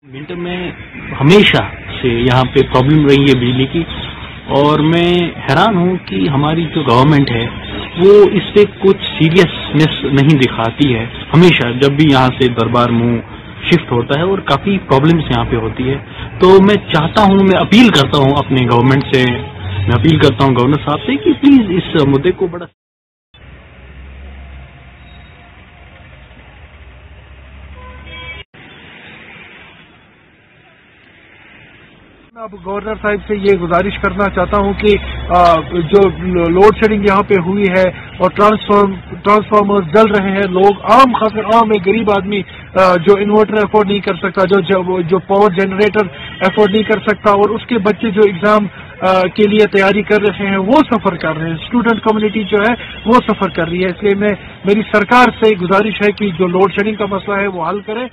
Winter में हमेशा से यहाँ पे प्रॉब्लम रही है बिजली की, और मैं हैरान हूँ कि हमारी जो गवर्नमेंट है वो इस पे कुछ सीरियसनेस नहीं दिखाती है। हमेशा जब भी यहाँ से दरबार मूव शिफ्ट होता है और काफ़ी प्रॉब्लम्स यहाँ पे होती है, तो मैं चाहता हूँ, मैं अपील करता हूँ अपने गवर्नमेंट से, मैं अपील करता हूँ गवर्नर साहब से कि प्लीज़ इस मुद्दे को बड़ा मैं अब गवर्नर साहब से ये गुजारिश करना चाहता हूँ कि जो लोड शेडिंग यहाँ पे हुई है और ट्रांसफार्मर्स जल रहे हैं, लोग खासकर आम एक गरीब आदमी जो इन्वर्टर अफोर्ड नहीं कर सकता, जो पावर जनरेटर अफोर्ड नहीं कर सकता, और उसके बच्चे जो एग्जाम के लिए तैयारी कर रहे हैं वो सफ़र कर रहे हैं, स्टूडेंट कम्युनिटी जो है वो सफ़र कर रही है। इसलिए मेरी सरकार से गुजारिश है कि जो लोड शेडिंग का मसला है वो हल करे।